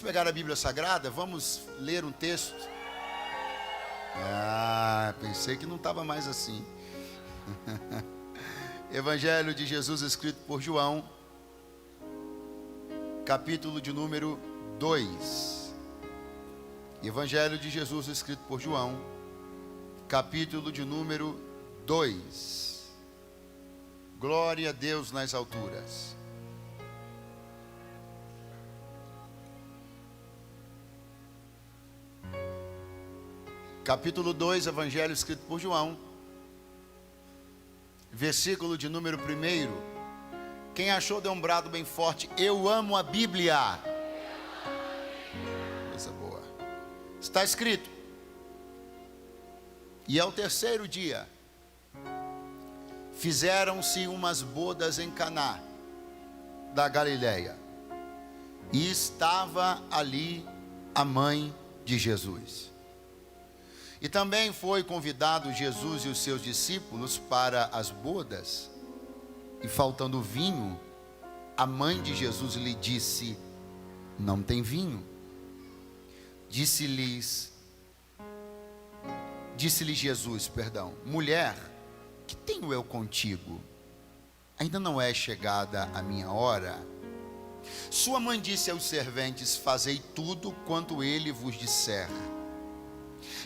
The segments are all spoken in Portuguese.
pegar a Bíblia Sagrada, vamos ler um texto. Pensei que não estava mais assim. Evangelho de Jesus escrito por João, capítulo de número 2. Evangelho de Jesus escrito por João, capítulo de número 2. Glória a Deus nas alturas. Capítulo 2, Evangelho escrito por João, versículo de número 1. Quem achou, dê um brado bem forte: eu amo a Bíblia. Coisa boa. Está escrito: e ao terceiro dia fizeram-se umas bodas em Caná da Galileia, e estava ali a mãe de Jesus. E também foi convidado Jesus e os seus discípulos para as bodas. E faltando vinho, a mãe de Jesus lhe disse: não tem vinho. Disse-lhe Jesus, mulher, que tenho eu contigo? Ainda não é chegada a minha hora? Sua mãe disse aos serventes: fazei tudo quanto ele vos disser.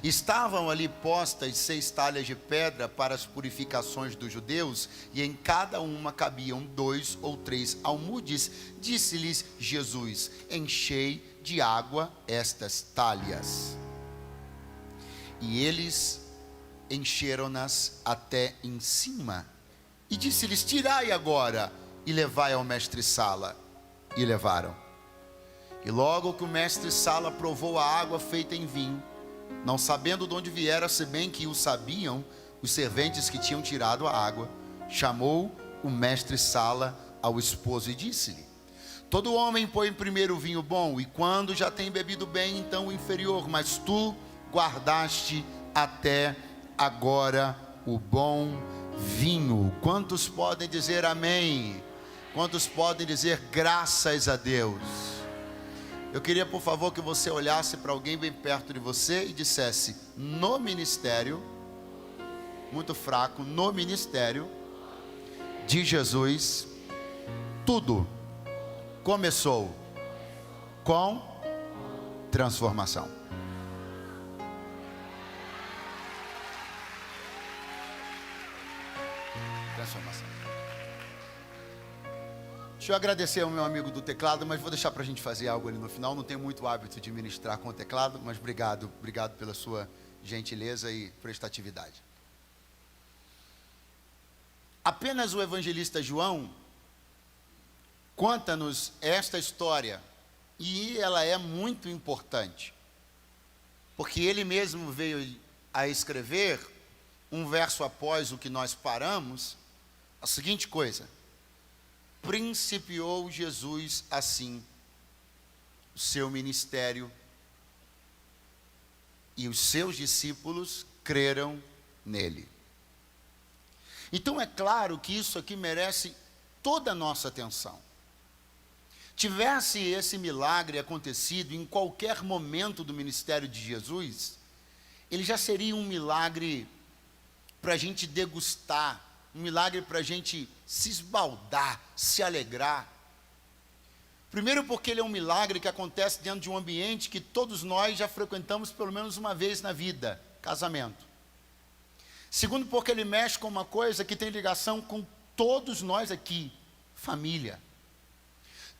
Estavam ali postas 6 talhas de pedra para as purificações dos judeus, e em cada uma cabiam 2 ou 3 almudes. Disse-lhes Jesus: enchei de água estas talhas. E eles encheram-nas até em cima. E disse-lhes: tirai agora e levai ao mestre-sala. E levaram. E logo que o mestre-sala provou a água feita em vinho, não sabendo de onde viera, se bem que o sabiam os serventes que tinham tirado a água, chamou o mestre-sala ao esposo e disse-lhe: todo homem põe primeiro o vinho bom, e quando já tem bebido bem, então o inferior, mas tu guardaste até agora o bom vinho. Quantos podem dizer amém? Quantos podem dizer graças a Deus? Eu queria, por favor, que você olhasse para alguém bem perto de você e dissesse: no ministério, muito fraco, no ministério de Jesus, tudo começou com transformação. Transformação. Deixa eu agradecer ao meu amigo do teclado, mas vou deixar para a gente fazer algo ali no final. Não tenho muito hábito de ministrar com o teclado, mas obrigado pela sua gentileza e prestatividade. Apenas o evangelista João conta-nos esta história, e ela é muito importante, porque ele mesmo veio a escrever, um verso após o que nós paramos, a seguinte coisa: principiou Jesus assim o seu ministério, e os seus discípulos creram nele. Então é claro que isso aqui merece toda a nossa atenção. Tivesse esse milagre acontecido em qualquer momento do ministério de Jesus, ele já seria um milagre para a gente degustar, um milagre para a gente se esbaldar, se alegrar. Primeiro porque ele é um milagre que acontece dentro de um ambiente que todos nós já frequentamos pelo menos uma vez na vida: casamento. Segundo porque ele mexe com uma coisa que tem ligação com todos nós aqui: família.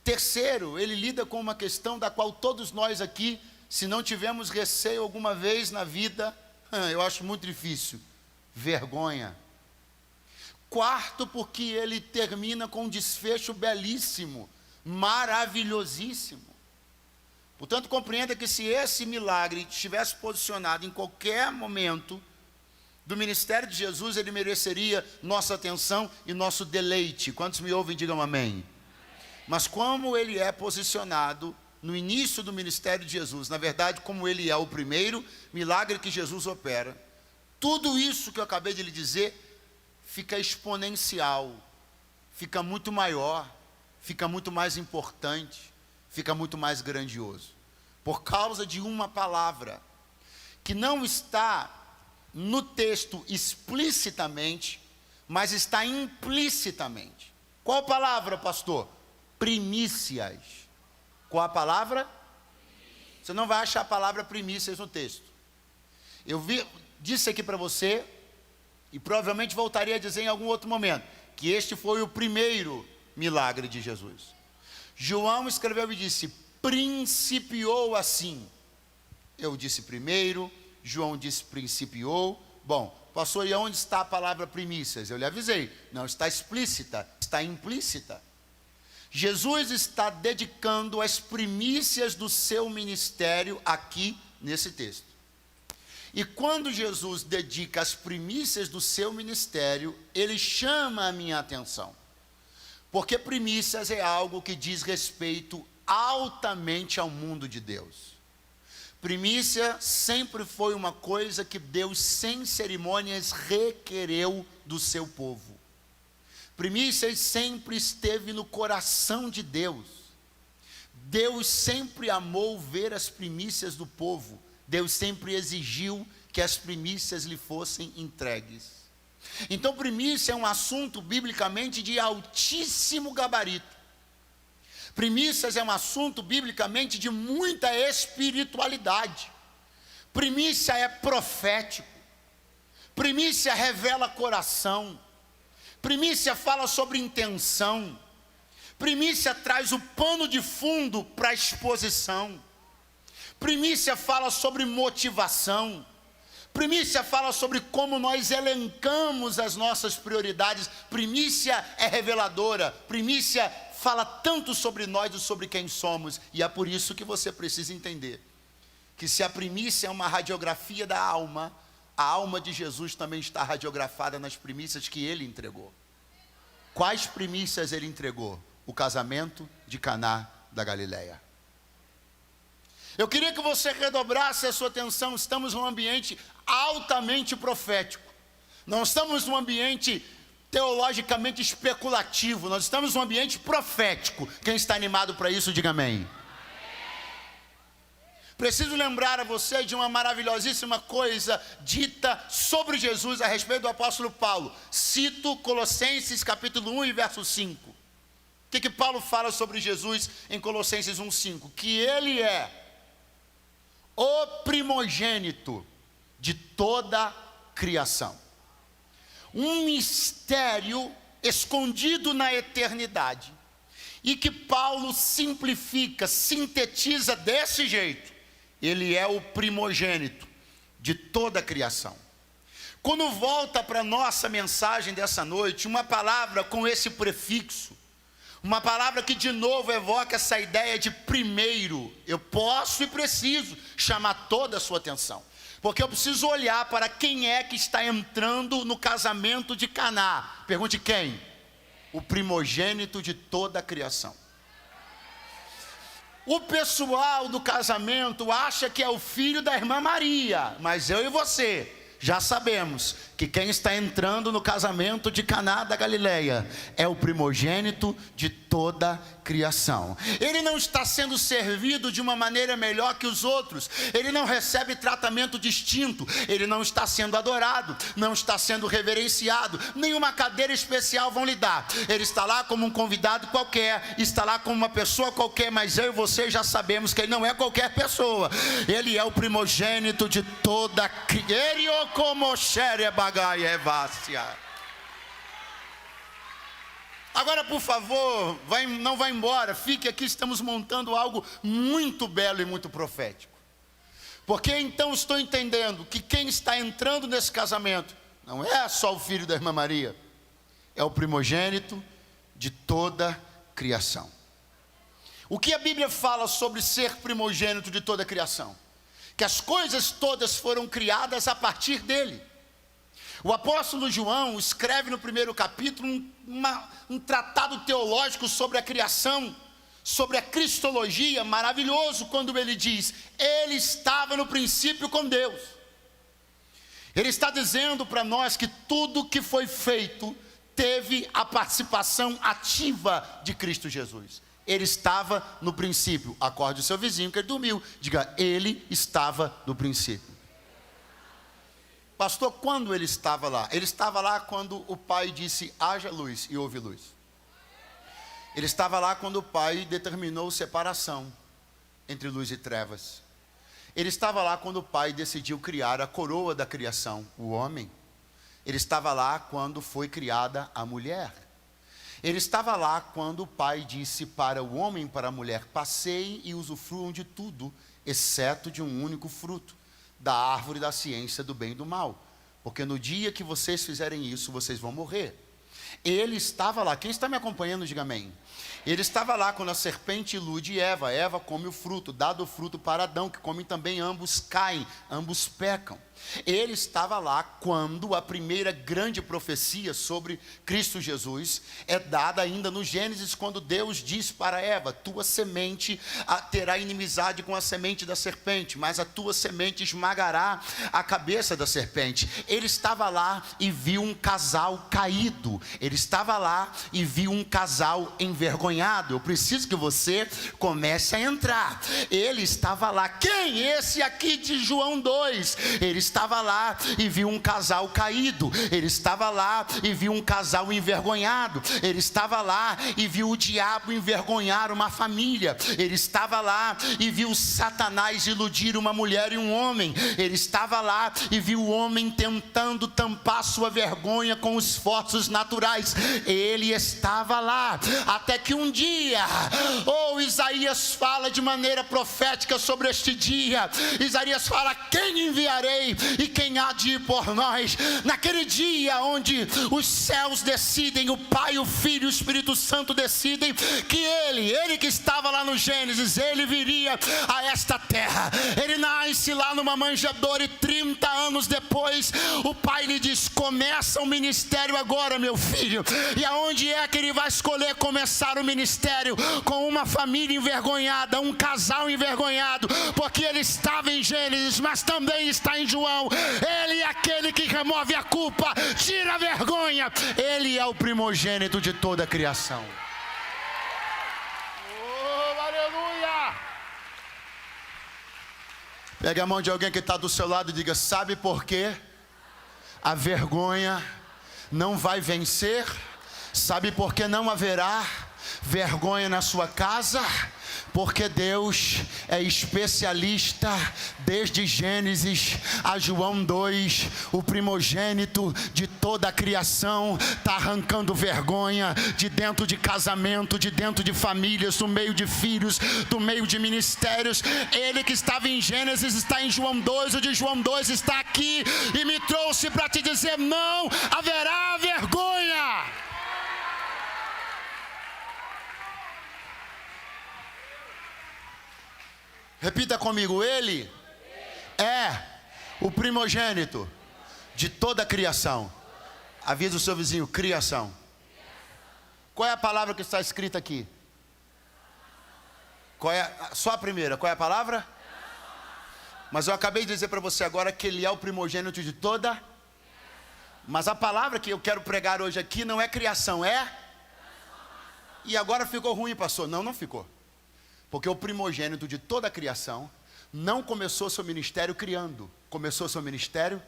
Terceiro, ele lida com uma questão da qual todos nós aqui, se não tivemos receio alguma vez na vida, eu acho muito difícil: vergonha. Quarto, porque ele termina com um desfecho belíssimo, maravilhosíssimo. Portanto, compreenda que se esse milagre estivesse posicionado em qualquer momento do ministério de Jesus, ele mereceria nossa atenção e nosso deleite. Quantos me ouvem, digam amém. Mas como ele é posicionado no início do ministério de Jesus, na verdade, como ele é o primeiro milagre que Jesus opera, tudo isso que eu acabei de lhe dizer fica exponencial, fica muito maior, fica muito mais importante, fica muito mais grandioso. por causa de uma palavra que não está no texto explicitamente, mas está implicitamente. Qual palavra, pastor? Primícias. Qual a palavra? Você não vai achar a palavra primícias no texto. Disse aqui para você, e provavelmente voltaria a dizer em algum outro momento, que este foi o primeiro milagre de Jesus. João escreveu e disse: principiou assim. Eu disse primeiro, João disse principiou. Bom, pastor, e onde está a palavra primícias? Eu lhe avisei, não está explícita, está implícita. Jesus está dedicando as primícias do seu ministério aqui nesse texto. E quando Jesus dedica as primícias do seu ministério, ele chama a minha atenção. Porque primícias é algo que diz respeito altamente ao mundo de Deus. Primícia sempre foi uma coisa que Deus, sem cerimônias, requereu do seu povo. Primícias sempre esteve no coração de Deus. Deus sempre amou ver as primícias do povo. Deus sempre exigiu que as primícias lhe fossem entregues. Então, primícia é um assunto biblicamente de altíssimo gabarito. Primícias é um assunto biblicamente de muita espiritualidade. Primícia é profético. Primícia revela coração. Primícia fala sobre intenção. Primícia traz o pano de fundo para a exposição. Primícia fala sobre motivação. Primícia fala sobre como nós elencamos as nossas prioridades. Primícia é reveladora. Primícia fala tanto sobre nós e sobre quem somos. E é por isso que você precisa entender que se a primícia é uma radiografia da alma, a alma de Jesus também está radiografada nas primícias que ele entregou. Quais primícias ele entregou? O casamento de Caná da Galileia. Eu queria que você redobrasse a sua atenção. Estamos num ambiente altamente profético. Não estamos num ambiente teologicamente especulativo. Nós estamos num ambiente profético. Quem está animado para isso, diga amém. Preciso lembrar a você de uma maravilhosíssima coisa dita sobre Jesus a respeito do apóstolo Paulo. Cito Colossenses capítulo 1 e verso 5. O que Paulo fala sobre Jesus em Colossenses 1,5? Que ele é o primogênito de toda a criação. Um mistério escondido na eternidade. E que Paulo simplifica, sintetiza desse jeito. Ele é o primogênito de toda a criação. Quando volta para a nossa mensagem dessa noite, uma palavra com esse prefixo, uma palavra que de novo evoca essa ideia de primeiro. Eu posso e preciso chamar toda a sua atenção, porque eu preciso olhar para quem é que está entrando no casamento de Caná. Pergunte quem? O primogênito de toda a criação. O pessoal do casamento acha que é o filho da irmã Maria, mas eu e você já sabemos que quem está entrando no casamento de Caná da Galileia é o primogênito de toda a criação. Ele não está sendo servido de uma maneira melhor que os outros. Ele não recebe tratamento distinto. Ele não está sendo adorado, não está sendo reverenciado. Nenhuma cadeira especial vão lhe dar. Ele está lá como um convidado qualquer, está lá como uma pessoa qualquer, mas eu e você já sabemos que ele não é qualquer pessoa. Ele é o primogênito de toda a criação. Agora, por favor, não vá embora, fique aqui, estamos montando algo muito belo e muito profético. Porque então estou entendendo que quem está entrando nesse casamento não é só o filho da irmã Maria, é o primogênito de toda a criação. O que a Bíblia fala sobre ser primogênito de toda a criação? Que as coisas todas foram criadas a partir dele. O apóstolo João escreve no primeiro capítulo um tratado teológico sobre a criação, sobre a cristologia, maravilhoso, quando ele diz: ele estava no princípio com Deus. Ele está dizendo para nós que tudo que foi feito teve a participação ativa de Cristo Jesus. Ele estava no princípio. Acorde o seu vizinho que ele dormiu. Diga, ele estava no princípio. Pastor, quando ele estava lá? Ele estava lá quando o Pai disse, haja luz, e houve luz. Ele estava lá quando o Pai determinou separação entre luz e trevas. Ele estava lá quando o Pai decidiu criar a coroa da criação, o homem. Ele estava lá quando foi criada a mulher. Ele estava lá quando o Pai disse para o homem e para a mulher, passeiem e usufruam de tudo, exceto de um único fruto, da árvore da ciência do bem e do mal, porque no dia que vocês fizerem isso, vocês vão morrer. Ele estava lá, quem está me acompanhando, diga amém. Ele estava lá quando a serpente ilude Eva, Eva come o fruto, dado o fruto para Adão, que come também, ambos caem, ambos pecam. Ele estava lá quando a primeira grande profecia sobre Cristo Jesus é dada ainda no Gênesis, quando Deus diz para Eva, tua semente terá inimizade com a semente da serpente, mas a tua semente esmagará a cabeça da serpente. Ele estava lá e viu um casal caído, ele estava lá e viu um casal envergonhado. Eu preciso que você comece a entrar. Ele estava lá, quem? Esse aqui de João 2, ele estava lá e viu um casal caído, ele estava lá e viu um casal envergonhado, ele estava lá e viu o diabo envergonhar uma família, ele estava lá e viu Satanás iludir uma mulher e um homem, ele estava lá e viu o homem tentando tampar sua vergonha com esforços naturais, ele estava lá, até que um dia, Isaías fala de maneira profética sobre este dia. Isaías fala, quem enviarei e quem há de ir por nós? Naquele dia onde os céus decidem, o Pai, o Filho e o Espírito Santo decidem que ele que estava lá no Gênesis, ele viria a esta terra. Ele nasce lá numa manjedoura e 30 anos depois o Pai lhe diz, começa o ministério agora, meu filho. E aonde é que ele vai escolher começar o ministério? Com uma família envergonhada, um casal envergonhado, porque ele estava em Gênesis, mas também está em João. Ele é aquele que remove a culpa, tira a vergonha. Ele é o primogênito de toda a criação. Oh, aleluia! Pegue a mão de alguém que está do seu lado e diga, sabe por quê? A vergonha não vai vencer. Sabe por que não haverá vergonha na sua casa? Porque Deus é especialista desde Gênesis a João 2, o primogênito de toda a criação, está arrancando vergonha de dentro de casamento, de dentro de famílias, do meio de filhos, do meio de ministérios. Ele que estava em Gênesis está em João 2, o de João 2 está aqui e me trouxe para te dizer, não haverá vergonha. Repita comigo, ele é o primogênito de toda a criação. Avisa o seu vizinho, criação. Qual é a palavra que está escrita aqui? Só a primeira, qual é a palavra? Mas eu acabei de dizer para você agora que ele é o primogênito de toda. Mas a palavra que eu quero pregar hoje aqui não é criação, é? E agora ficou ruim, pastor? Não, não ficou. Porque o primogênito de toda a criação não começou seu ministério criando, começou seu ministério.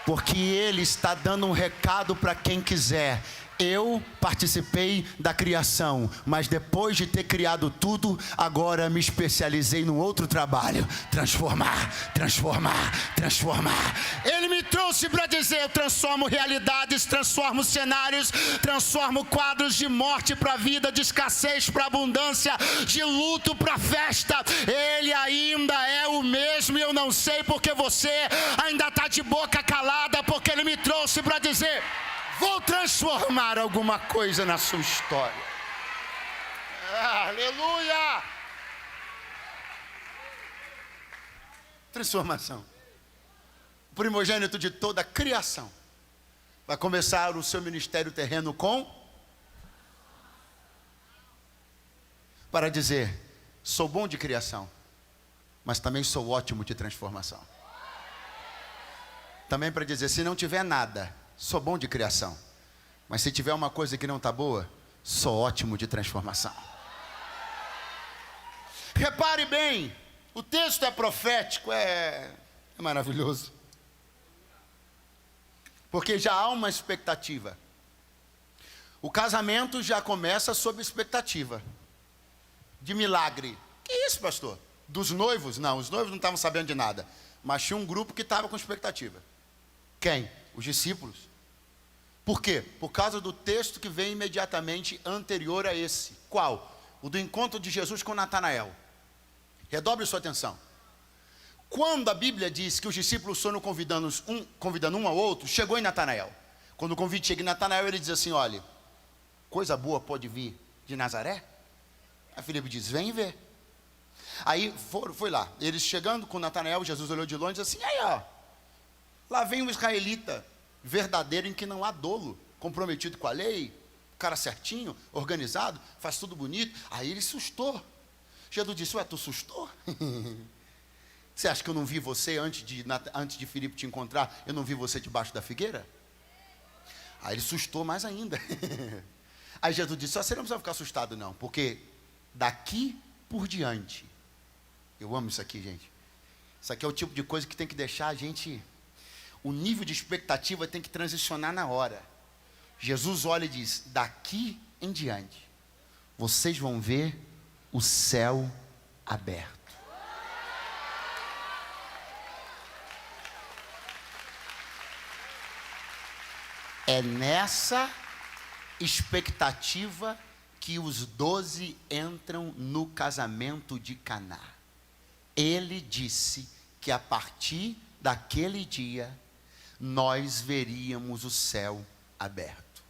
Porque ele está dando um recado para quem quiser. Eu participei da criação, mas depois de ter criado tudo, agora me especializei num outro trabalho: transformar. Ele me trouxe para dizer: eu transformo realidades, transformo cenários, transformo quadros de morte para vida, de escassez para abundância, de luto para festa. Ele ainda é o mesmo, e eu não sei porque você ainda está de boca calada, porque ele me trouxe para dizer: vou transformar alguma coisa na sua história. Aleluia! Transformação. O primogênito de toda a criação vai começar o seu ministério terreno para dizer: sou bom de criação, mas também sou ótimo de transformação. Também para dizer: se não tiver nada, sou bom de criação, Mas se tiver uma coisa que não está boa, sou ótimo de transformação. Repare bem, o texto é profético, é maravilhoso. Porque já há uma expectativa. O casamento já começa sob expectativa de milagre. Que isso, pastor? Dos noivos? Não, os noivos não estavam sabendo de nada. Mas tinha um grupo que estava com expectativa. Quem? Os discípulos. Por quê? Por causa do texto que vem imediatamente anterior a esse. Qual? O do encontro de Jesus com Natanael. Redobre sua atenção. Quando a Bíblia diz que os discípulos foram convidando um ao outro, chegou em Natanael. Quando o convite chega em Natanael, ele diz assim: olha, coisa boa pode vir de Nazaré? Aí Filipe diz: vem e vê. Aí foi lá, eles chegando com Natanael, Jesus olhou de longe e disse assim: aí ó, lá vem um israelita verdadeiro, em que não há dolo, comprometido com a lei, cara certinho, organizado, faz tudo bonito. Aí ele assustou. Jesus disse: ué, tu assustou? Você acha que eu não vi você antes de Filipe te encontrar? Eu não vi você debaixo da figueira? Aí ele assustou mais ainda. Aí Jesus disse: você não precisa ficar assustado não, porque daqui por diante, eu amo isso aqui, gente. Isso aqui é o tipo de coisa que tem que deixar a gente, o nível de expectativa tem que transicionar na hora. Jesus olha e diz: daqui em diante, vocês vão ver o céu aberto. É nessa expectativa que os 12 entram no casamento de Caná. Ele disse que a partir daquele dia nós veríamos o céu aberto.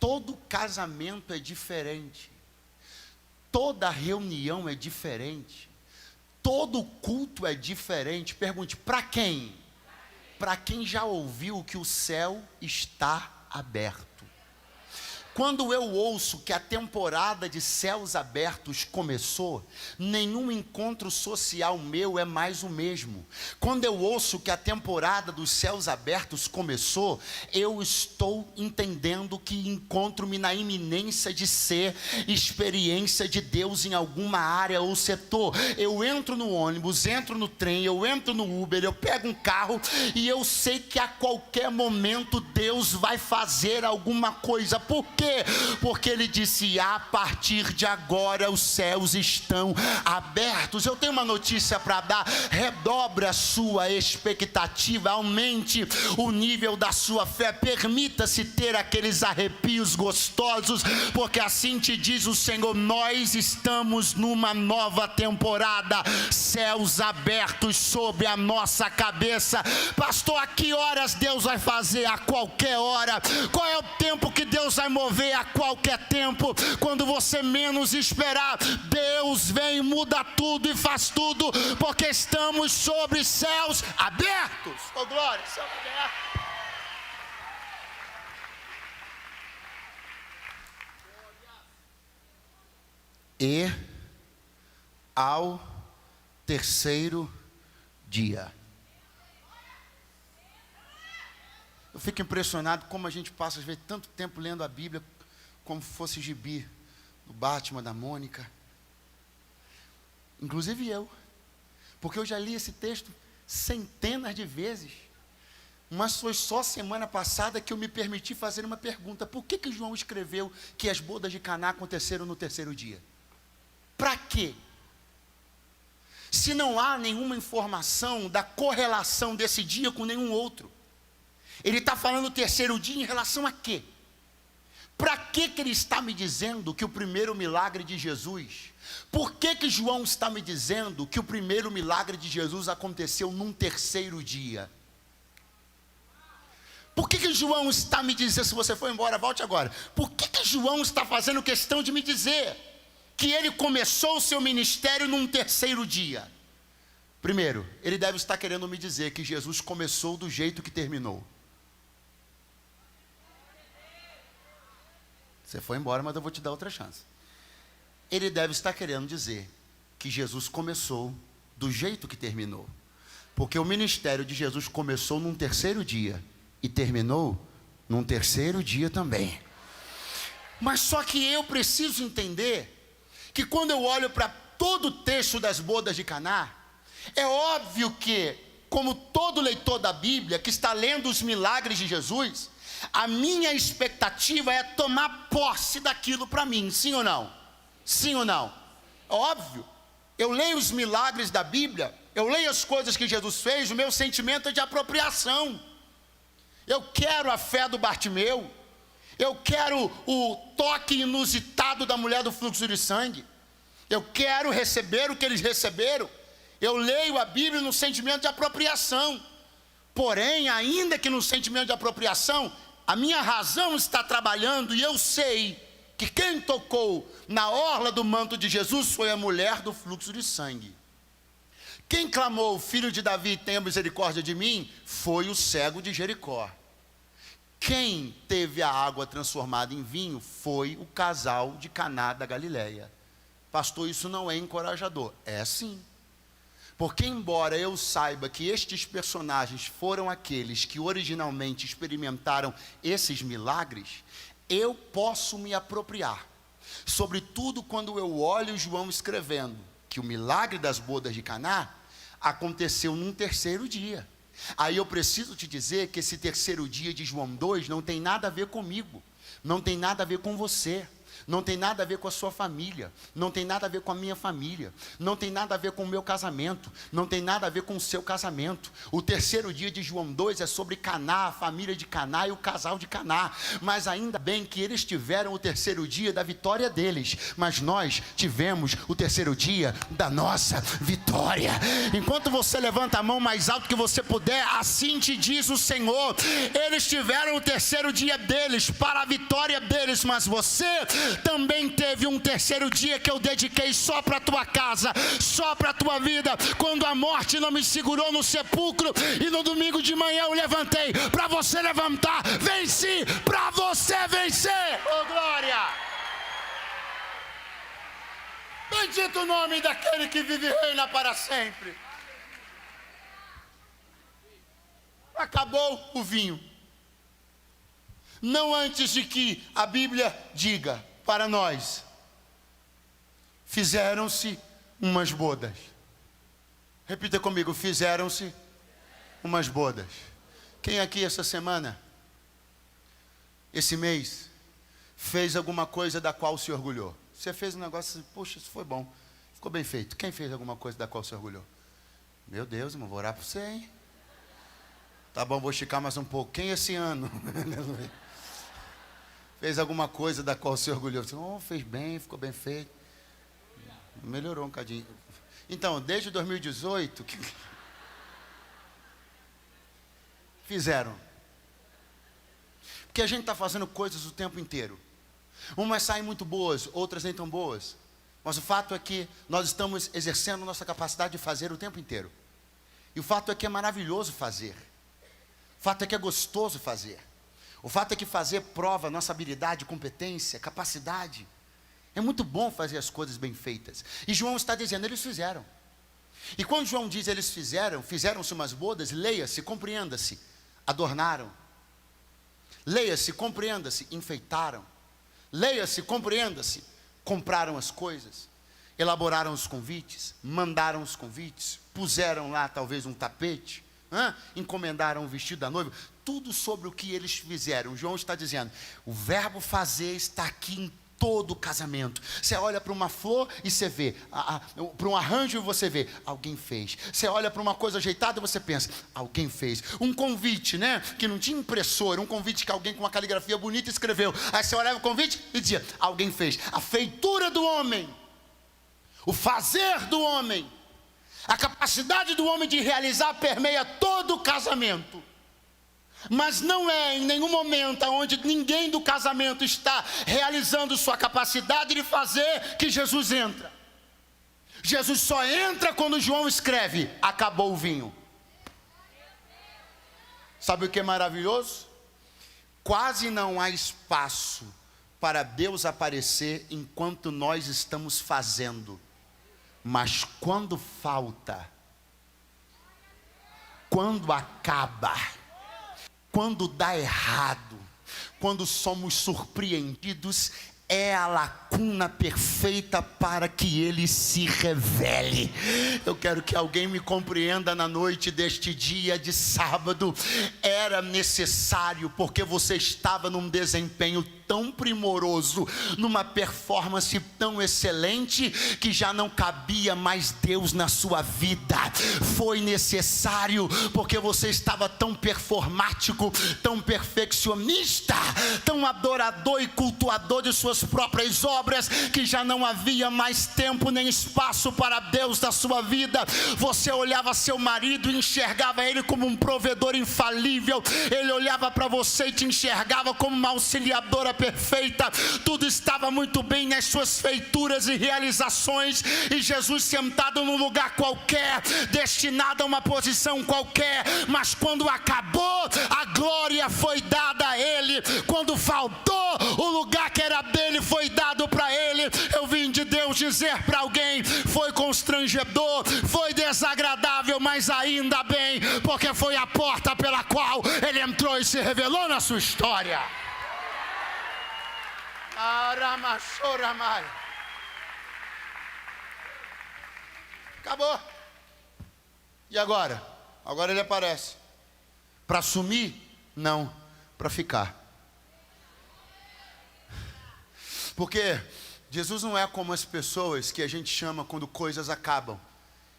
Todo casamento é diferente, toda reunião é diferente, todo culto é diferente. Pergunte: para quem? Para quem já ouviu que o céu está aberto. Quando eu ouço que a temporada de céus abertos começou, nenhum encontro social meu é mais o mesmo. Quando eu ouço que a temporada dos céus abertos começou, eu estou entendendo que encontro-me na iminência de ser experiência de Deus em alguma área ou setor. Eu entro no ônibus, entro no trem, eu entro no Uber, eu pego um carro e eu sei que a qualquer momento Deus vai fazer alguma coisa. Por quê? Porque ele disse: a partir de agora os céus estão abertos. Eu tenho uma notícia para dar: redobre a sua expectativa, aumente o nível da sua fé, permita-se ter aqueles arrepios gostosos, porque assim te diz o Senhor: nós estamos numa nova temporada, céus abertos sobre a nossa cabeça. Pastor, a que horas Deus vai fazer? A qualquer hora. Qual é o tempo que Deus vai mover? A qualquer tempo. Quando você menos esperar, Deus vem, muda tudo e faz tudo, porque estamos sobre céus abertos. Oh glória, céu aberto. E ao terceiro dia. Eu fico impressionado como a gente passa às vezes tanto tempo lendo a Bíblia como fosse gibi do Batman, da Mônica. Inclusive eu, porque eu já li esse texto centenas de vezes. Mas foi só semana passada que eu me permiti fazer uma pergunta: por que João escreveu que as bodas de Caná aconteceram no terceiro dia? Para quê? Se não há nenhuma informação da correlação desse dia com nenhum outro. Ele está falando o terceiro dia em relação a quê? Para que ele está me dizendo que o primeiro milagre de Jesus? Por que João está me dizendo que o primeiro milagre de Jesus aconteceu num terceiro dia? Por que João está me dizendo, se você for embora, volte agora. Por que João está fazendo questão de me dizer que ele começou o seu ministério num terceiro dia? Primeiro, ele deve estar querendo me dizer que Jesus começou do jeito que terminou. Você foi embora, mas eu vou te dar outra chance. Ele deve estar querendo dizer que Jesus começou do jeito que terminou. Porque o ministério de Jesus começou num terceiro dia e terminou num terceiro dia também. Mas só que eu preciso entender que quando eu olho para todo o texto das bodas de Caná, é óbvio que, como todo leitor da Bíblia que está lendo os milagres de Jesus, a minha expectativa é tomar posse daquilo para mim, sim ou não? Sim ou não? Óbvio, eu leio os milagres da Bíblia, eu leio as coisas que Jesus fez, o meu sentimento é de apropriação. Eu quero a fé do Bartimeu, eu quero o toque inusitado da mulher do fluxo de sangue, eu quero receber o que eles receberam. Eu leio a Bíblia no sentimento de apropriação. Porém, ainda que no sentimento de apropriação, a minha razão está trabalhando e eu sei que quem tocou na orla do manto de Jesus foi a mulher do fluxo de sangue. Quem clamou, filho de Davi, tenha misericórdia de mim, foi o cego de Jericó. Quem teve a água transformada em vinho foi o casal de Caná da Galileia. Pastor, isso não é encorajador. É sim. Porque embora eu saiba que estes personagens foram aqueles que originalmente experimentaram esses milagres, eu posso me apropriar. Sobretudo quando eu olho João escrevendo que o milagre das bodas de Caná aconteceu num terceiro dia. Aí eu preciso te dizer que esse terceiro dia de João 2 não tem nada a ver comigo, não tem nada a ver com você, não tem nada a ver com a sua família, não tem nada a ver com a minha família, não tem nada a ver com o meu casamento, não tem nada a ver com o seu casamento. O terceiro dia de João 2 é sobre Caná, a família de Caná e o casal de Caná. Mas ainda bem que eles tiveram o terceiro dia da vitória deles, mas nós tivemos o terceiro dia da nossa vitória. Enquanto você levanta a mão mais alto que você puder, assim te diz o Senhor. Eles tiveram o terceiro dia deles, para a vitória deles, mas você também teve um terceiro dia que eu dediquei só para a tua casa, só para a tua vida. Quando a morte não me segurou no sepulcro e no domingo de manhã eu levantei para você levantar. Venci para você vencer. Oh glória! Bendito o nome daquele que vive e reina para sempre. Acabou o vinho. Não antes de que a Bíblia diga para nós: fizeram-se umas bodas. Repita comigo: fizeram-se umas bodas. Quem aqui essa semana, esse mês, fez alguma coisa da qual se orgulhou? Você fez um negócio, puxa, isso foi bom, ficou bem feito. Quem fez alguma coisa da qual se orgulhou? Meu Deus, irmão, vou orar por você, hein? Tá bom, vou esticar mais um pouco. Quem esse ano fez alguma coisa da qual se orgulhou? Oh, fez bem, ficou bem feito. Melhorou um bocadinho. Então, desde 2018, fizeram. Porque a gente está fazendo coisas o tempo inteiro. Umas saem muito boas, outras nem tão boas. Mas o fato é que nós estamos exercendo nossa capacidade de fazer o tempo inteiro. E o fato é que é maravilhoso fazer. O fato é que é gostoso fazer. O fato é que fazer prova nossa habilidade, competência, capacidade. É muito bom fazer as coisas bem feitas. E João está dizendo, eles fizeram. E quando João diz eles fizeram, fizeram-se umas bodas, leia-se, compreenda-se, adornaram. Leia-se, compreenda-se, enfeitaram. Leia-se, compreenda-se, compraram as coisas, elaboraram os convites, mandaram os convites, puseram lá talvez um tapete, encomendaram o vestido da noiva. Tudo sobre o que eles fizeram. João está dizendo, o verbo fazer está aqui em todo o casamento. Você olha para uma flor e você vê, para um arranjo você vê, alguém fez. Você olha para uma coisa ajeitada e você pensa, alguém fez. Um convite, né, que não tinha impressora, um convite que alguém com uma caligrafia bonita escreveu. Aí você olhava o convite e dizia, alguém fez. A feitura do homem, o fazer do homem, a capacidade do homem de realizar permeia todo o casamento. Mas não é em nenhum momento onde ninguém do casamento está realizando sua capacidade de fazer que Jesus entra. Jesus só entra quando João escreve, acabou o vinho. Sabe o que é maravilhoso? Quase não há espaço para Deus aparecer enquanto nós estamos fazendo. Mas quando falta, quando acaba, quando dá errado, quando somos surpreendidos, é a lacuna perfeita para que Ele se revele. Eu quero que alguém me compreenda na noite deste dia de sábado. Era necessário, porque você estava num desempenho tão primoroso, numa performance tão excelente, que já não cabia mais Deus na sua vida. Foi necessário, porque você estava tão performático, tão perfeccionista, tão adorador e cultuador de suas próprias obras, que já não havia mais tempo nem espaço para Deus da sua vida. Você olhava seu marido e enxergava ele como um provedor infalível. Ele olhava para você e te enxergava como uma auxiliadora perfeita. Tudo estava muito bem nas suas feituras e realizações, e Jesus sentado num lugar qualquer, destinado a uma posição qualquer. Mas quando acabou, a glória foi dada a Ele. Quando faltou, o lugar que era dele foi dado para Ele. Eu vim de Deus dizer para alguém: foi constrangedor, foi desagradável, mas ainda bem, porque foi a porta pela qual Ele entrou e se revelou na sua história. Acabou. E agora? Agora Ele aparece. Para sumir? Não, para ficar. Porque Jesus não é como as pessoas que a gente chama quando coisas acabam,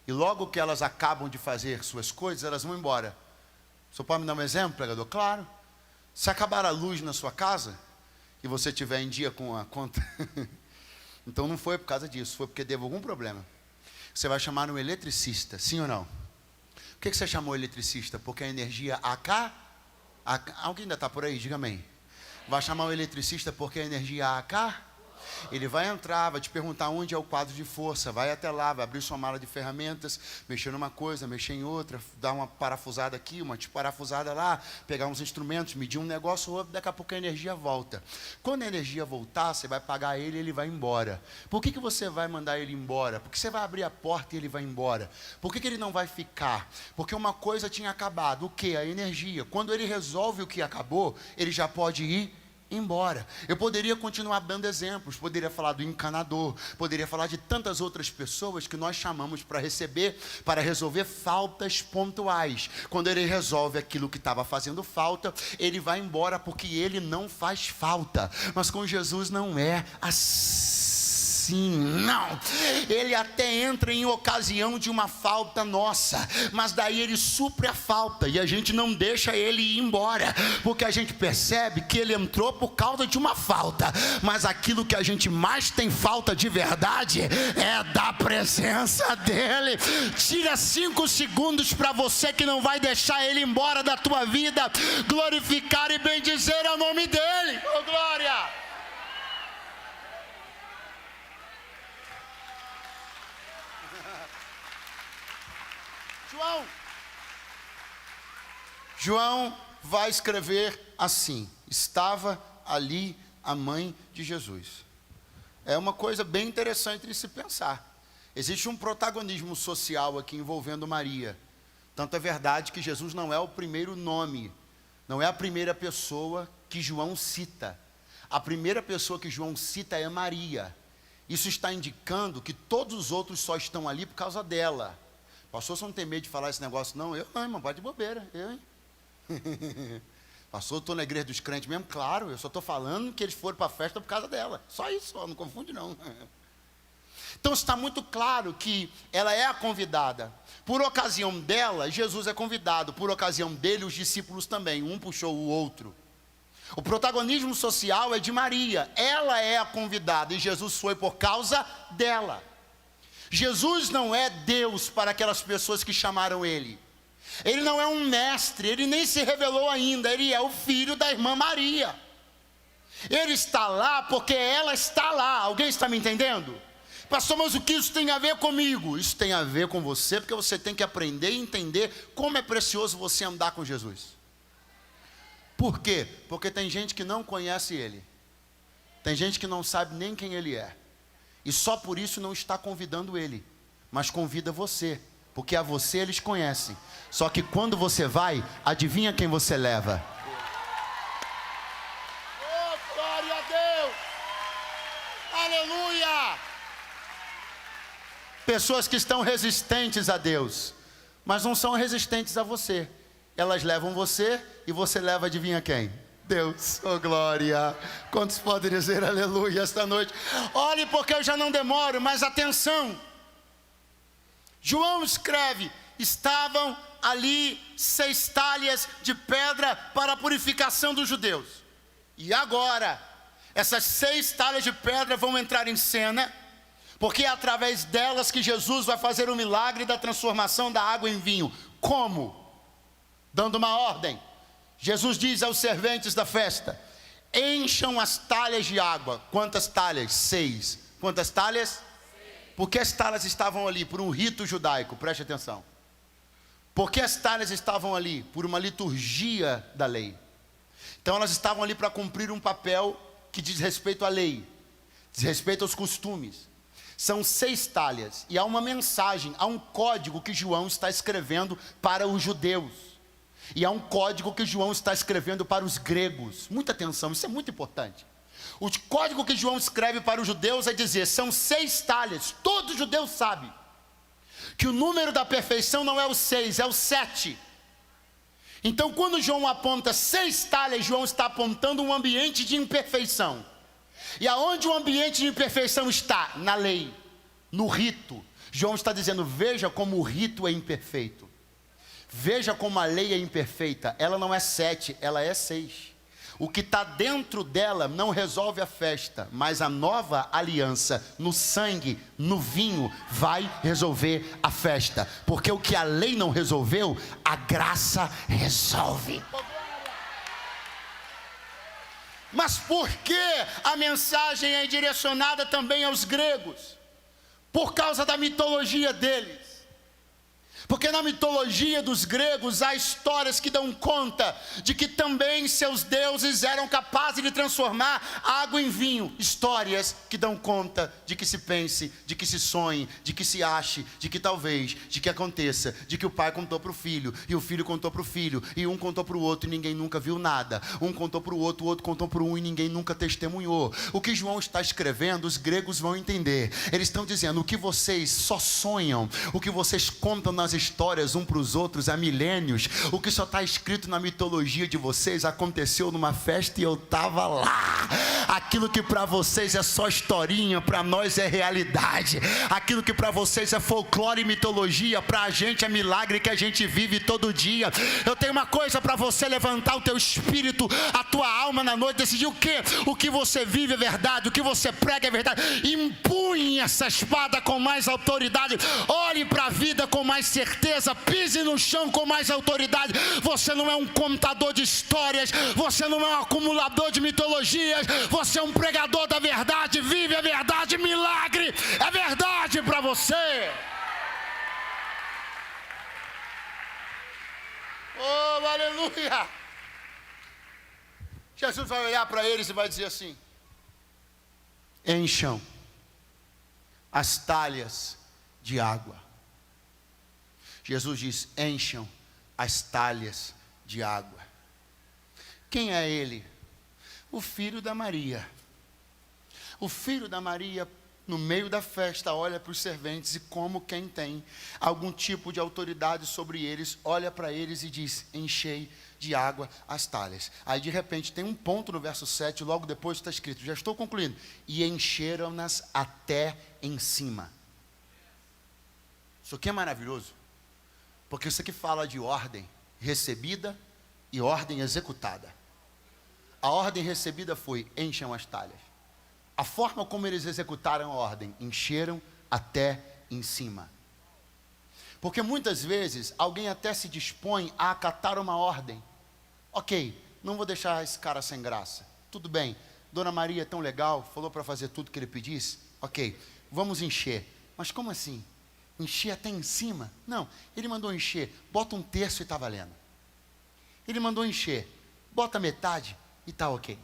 e logo que elas acabam de fazer suas coisas, elas vão embora. Você pode me dar um exemplo, pregador? Claro. Se acabar a luz na sua casa e você estiver em dia com a conta, então não foi por causa disso, foi porque teve algum problema. Você vai chamar um eletricista, sim ou não? Por que você chamou eletricista? Porque a energia alguém ainda está por aí? Diga amém. Vai chamar o eletricista porque a energia ele vai entrar, vai te perguntar onde é o quadro de força, vai até lá, vai abrir sua mala de ferramentas, mexer numa coisa, mexer em outra, dar uma parafusada aqui, uma parafusada lá, pegar uns instrumentos, medir um negócio ou outro, daqui a pouco a energia volta. Quando a energia voltar, você vai pagar ele e ele vai embora. Por que você vai mandar ele embora? Porque você vai abrir a porta e ele vai embora. Por que ele não vai ficar? Porque uma coisa tinha acabado. O que? A energia. Quando ele resolve o que acabou, ele já pode ir embora. Eu poderia continuar dando exemplos, poderia falar do encanador, poderia falar de tantas outras pessoas que nós chamamos para resolver faltas pontuais. Quando ele resolve aquilo que estava fazendo falta, ele vai embora, porque ele não faz falta. Mas com Jesus não é assim. Não, ele até entra em ocasião de uma falta nossa, mas daí ele supre a falta, e a gente não deixa ele ir embora, porque a gente percebe que ele entrou por causa de uma falta, mas aquilo que a gente mais tem falta de verdade é da presença dele. Tira 5 segundos para você que não vai deixar ele embora da tua vida, glorificar e bendizer ao nome dele. Oh, glória! João vai escrever assim: estava ali a mãe de Jesus. É uma coisa bem interessante de se pensar. Existe um protagonismo social aqui envolvendo Maria. Tanto é verdade que Jesus não é o primeiro nome, não é a primeira pessoa que João cita. A primeira pessoa que João cita é Maria. Isso está indicando que todos os outros só estão ali por causa dela. Pastor, você não tem medo de falar esse negócio? Não, eu não, irmão, vai de bobeira, eu, hein? Pastor, eu estou na igreja dos crentes mesmo? Claro, eu só estou falando que eles foram para a festa por causa dela. Só isso, não confunde não. Então está muito claro que ela é a convidada. Por ocasião dela, Jesus é convidado. Por ocasião dele, os discípulos também. Um puxou o outro. O protagonismo social é de Maria. Ela é a convidada e Jesus foi por causa dela. Jesus não é Deus para aquelas pessoas que chamaram ele. Ele não é um mestre, ele nem se revelou ainda. Ele é o filho da irmã Maria. Ele está lá porque ela está lá. Alguém está me entendendo? Pastor, mas o que isso tem a ver comigo? Isso tem a ver com você, porque você tem que aprender e entender como é precioso você andar com Jesus. Por quê? Porque tem gente que não conhece ele. Tem gente que não sabe nem quem ele é. E só por isso não está convidando ele, mas convida você, porque a você eles conhecem. Só que quando você vai, adivinha quem você leva? pessoas que estão resistentes a Deus, mas não são resistentes a você. Elas levam você e você leva, adivinha quem? Deus. Oh glória. Quantos podem dizer aleluia esta noite? Olhe, porque eu já não demoro, mas atenção. João escreve: estavam ali 6 talhas de pedra para a purificação dos judeus. E agora, essas 6 talhas de pedra vão entrar em cena, porque é através delas que Jesus vai fazer o milagre da transformação da água em vinho. Como? Dando uma ordem. Jesus diz aos serventes da festa: encham as talhas de água. Quantas talhas? 6. Quantas talhas? 6. Porque as talhas estavam ali por um rito judaico, preste atenção. Porque as talhas estavam ali por uma liturgia da lei. Então elas estavam ali para cumprir um papel que diz respeito à lei, diz respeito aos costumes. São 6 talhas e há uma mensagem, há um código que João está escrevendo para os judeus. E há um código que João está escrevendo para os gregos. Muita atenção, isso é muito importante. O código que João escreve para os judeus é dizer: são 6 talhas. Todo judeu sabe que o número da perfeição não é o 6, é o 7. Então quando João aponta 6 talhas, João está apontando um ambiente de imperfeição. E aonde o ambiente de imperfeição está? Na lei, no rito. João está dizendo: veja como o rito é imperfeito. Veja como a lei é imperfeita. Ela não é 7, ela é 6. O que está dentro dela não resolve a festa, mas a nova aliança no sangue, no vinho, vai resolver a festa. Porque o que a lei não resolveu, a graça resolve. Mas por que a mensagem é direcionada também aos gregos? Por causa da mitologia deles. Porque na mitologia dos gregos há histórias que dão conta de que também seus deuses eram capazes de transformar água em vinho. Histórias que dão conta de que se pense, de que se sonhe, de que se ache, de que talvez, de que aconteça, de que o pai contou para o filho, e o filho contou para o filho, e um contou para o outro e ninguém nunca viu nada. Um contou para o outro contou para um e ninguém nunca testemunhou. O que João está escrevendo, os gregos vão entender. Eles estão dizendo: o que vocês só sonham, o que vocês contam nas histórias um para os outros há milênios, o que só está escrito na mitologia de vocês aconteceu numa festa e eu estava lá. Aquilo que para vocês é só historinha, para nós é realidade. Aquilo que para vocês é folclore e mitologia, para a gente é milagre que a gente vive todo dia. Eu tenho uma coisa para você: levantar o teu espírito, a tua alma na noite, decidir o quê? O que você vive é verdade, o que você prega é verdade. Empunhe essa espada com mais autoridade, olhe para a vida com mais certeza, pise no chão com mais autoridade. Você não é um contador de histórias, você não é um acumulador de mitologias, você é um pregador da verdade, vive a verdade, milagre é verdade para você. Oh, aleluia! Jesus vai olhar para eles e vai dizer assim: encham as talhas de água. Jesus diz: encham as talhas de água. Quem é ele? O filho da Maria. O filho da Maria, no meio da festa, olha para os serventes e, como quem tem algum tipo de autoridade sobre eles, olha para eles e diz: enchei de água as talhas. Aí de repente tem um ponto no verso 7, logo depois está escrito, já estou concluindo: e encheram-nas até em cima. Isso aqui é maravilhoso, porque isso aqui fala de ordem recebida e ordem executada. A ordem recebida foi: encham as talhas. A forma como eles executaram a ordem: encheram até em cima. Porque muitas vezes alguém até se dispõe a acatar uma ordem. Ok, não vou deixar esse cara sem graça. Tudo bem, Dona Maria é tão legal, falou para fazer tudo que ele pedisse. Ok, vamos encher. Mas como assim? Encher até em cima? Não, ele mandou encher, bota 1/3 e está valendo. Ele mandou encher, bota metade e está ok.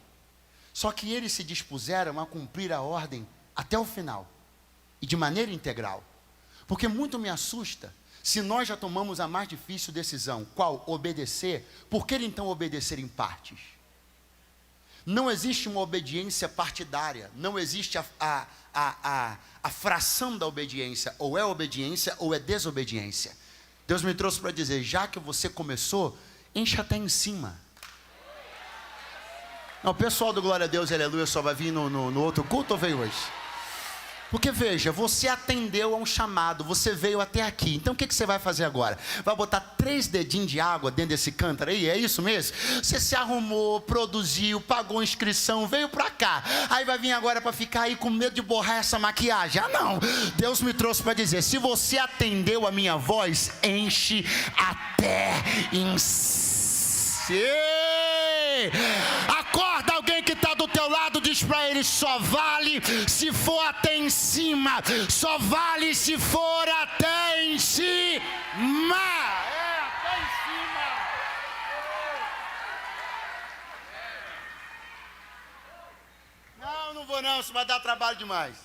Só que eles se dispuseram a cumprir a ordem até o final, e de maneira integral. Porque muito me assusta, se nós já tomamos a mais difícil decisão, qual? Obedecer. Por que então obedecer em partes? Não existe uma obediência partidária, não existe a fração da obediência, ou é obediência ou é desobediência. Deus me trouxe para dizer, já que você começou, enche até em cima. Não, o pessoal do Glória a Deus, aleluia, só vai vir no outro culto ou veio hoje? Porque veja, você atendeu a um chamado, você veio até aqui. Então o que você vai fazer agora? Vai botar 3 dedinhos de água dentro desse cântaro aí? É isso mesmo? Você se arrumou, produziu, pagou inscrição, veio pra cá. Aí vai vir agora para ficar aí com medo de borrar essa maquiagem? Ah não, Deus me trouxe para dizer, se você atendeu a minha voz, enche até em si. Acorda alguém que está do teu lado, diz para ele, só vale se for até em cima, só vale se for até em cima. Até em cima. Não vou não, isso vai dar trabalho demais.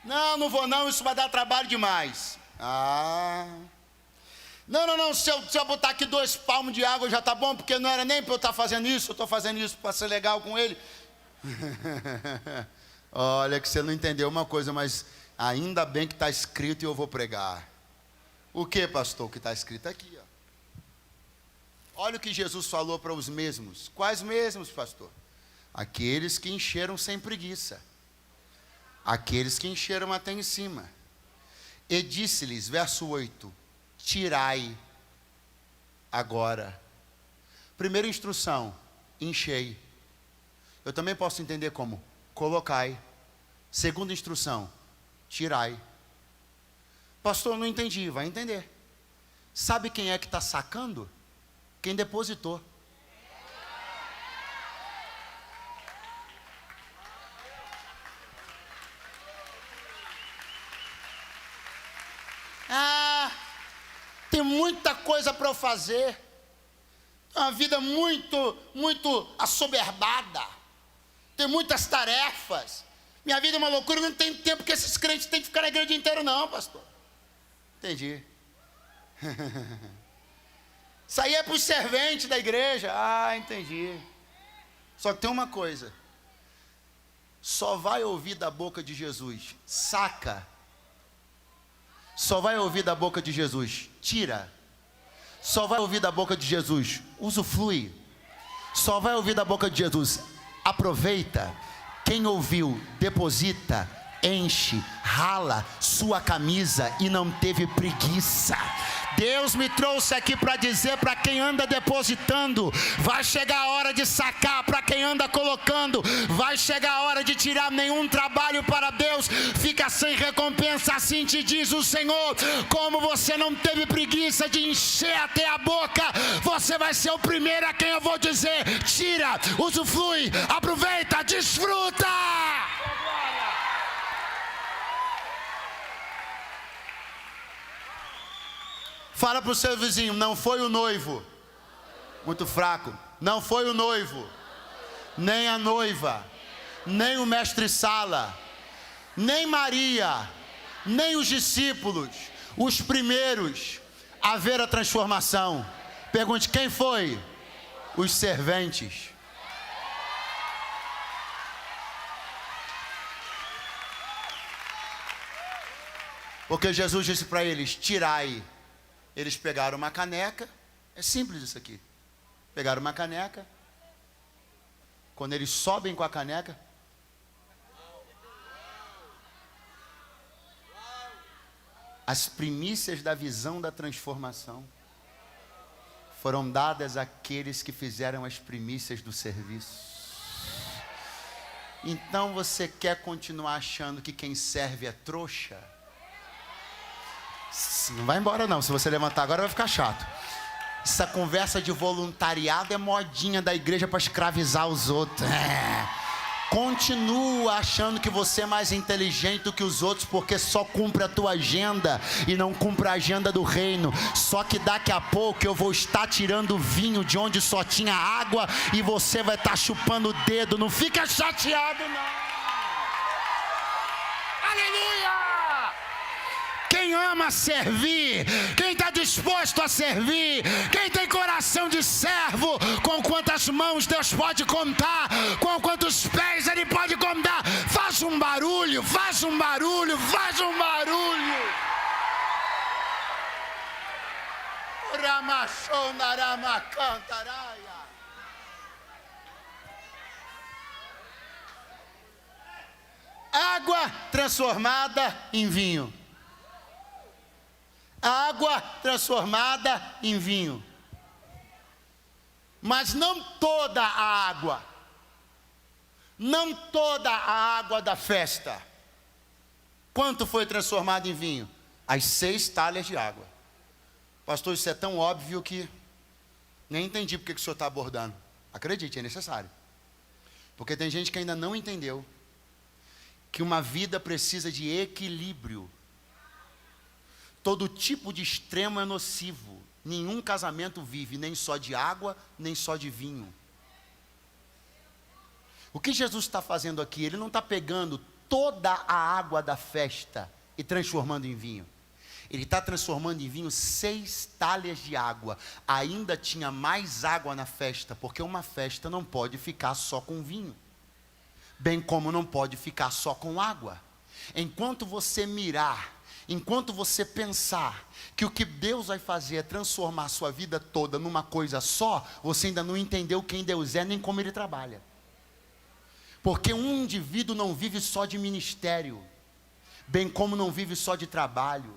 Não vou não, isso vai dar trabalho demais. Não, se eu botar aqui 2 palmos de água já tá bom, porque não era nem para eu estar fazendo isso, eu estou fazendo isso para ser legal com ele. Olha que você não entendeu uma coisa, mas ainda bem que está escrito e eu vou pregar. O que, pastor? O que está escrito aqui, ó. Olha o que Jesus falou para os mesmos. Quais mesmos, pastor? Aqueles que encheram sem preguiça, aqueles que encheram até em cima. E disse-lhes, verso 8, tirai agora. Primeira instrução, enchei. Eu também posso entender como colocai. Segunda instrução, tirai. Pastor, não entendi. Vai entender. Sabe quem é que está sacando? Quem depositou. Tem muita coisa para eu fazer, uma vida muito assoberbada, tem muitas tarefas, minha vida é uma loucura, não tem tempo que esses crentes têm que ficar na igreja inteira não, pastor. Entendi. Isso aí é para os serventes da igreja. Entendi. Só que tem uma coisa, só vai ouvir da boca de Jesus, saca. Só vai ouvir da boca de Jesus, tira. Só vai ouvir da boca de Jesus, usufrui. Só vai ouvir da boca de Jesus, aproveita. Quem ouviu, deposita, enche, rala sua camisa e não teve preguiça. Deus me trouxe aqui para dizer para quem anda depositando, vai chegar a hora de sacar. Para quem anda colocando, vai chegar a hora de tirar. Nenhum trabalho para Deus fica sem recompensa, assim te diz o Senhor. Como você não teve preguiça de encher até a boca, você vai ser o primeiro a quem eu vou dizer, tira, usufrui, aproveita, desfruta. Fala para o seu vizinho, não foi o noivo. Muito fraco. Não foi o noivo, nem a noiva, nem o mestre-sala, nem Maria, nem os discípulos, os primeiros a ver a transformação. Pergunte, quem foi? Os serventes. Porque Jesus disse para eles, tirai. Eles pegaram uma caneca, é simples isso aqui. Pegaram uma caneca, quando eles sobem com a caneca, as primícias da visão da transformação foram dadas àqueles que fizeram as primícias do serviço. Então você quer continuar achando que quem serve é trouxa? Não vai embora não, se você levantar agora vai ficar chato. Essa conversa de voluntariado é modinha da igreja para escravizar os outros. Continua achando que você é mais inteligente do que os outros, porque só cumpre a tua agenda e não cumpre a agenda do reino. Só que daqui a pouco eu vou estar tirando vinho de onde só tinha água e você vai estar chupando o dedo. Não fica chateado não. Aleluia! Quem ama servir, quem está está disposto a servir, quem tem coração de servo, com quantas mãos Deus pode contar, com quantos pés Ele pode contar, faz um barulho, faz um barulho, faz um barulho. Água transformada em vinho. Água transformada em vinho. Mas não toda a água. Não toda a água da festa. Quanto foi transformado em vinho? As 6 talhas de água. Pastor, isso é tão óbvio que nem entendi porque que o senhor está abordando. Acredite, é necessário. Porque tem gente que ainda não entendeu que uma vida precisa de equilíbrio. Todo tipo de extremo é nocivo. Nenhum casamento vive nem só de água, nem só de vinho. O que Jesus está fazendo aqui? Ele não está pegando toda a água da festa e transformando em vinho. Ele está transformando em vinho 6 talhas de água. Ainda tinha mais água na festa, porque uma festa não pode ficar só com vinho, bem como não pode ficar só com água. Enquanto você mirar, enquanto você pensar que o que Deus vai fazer é transformar a sua vida toda numa coisa só, você ainda não entendeu quem Deus é, nem como Ele trabalha. Porque um indivíduo não vive só de ministério, bem como não vive só de trabalho,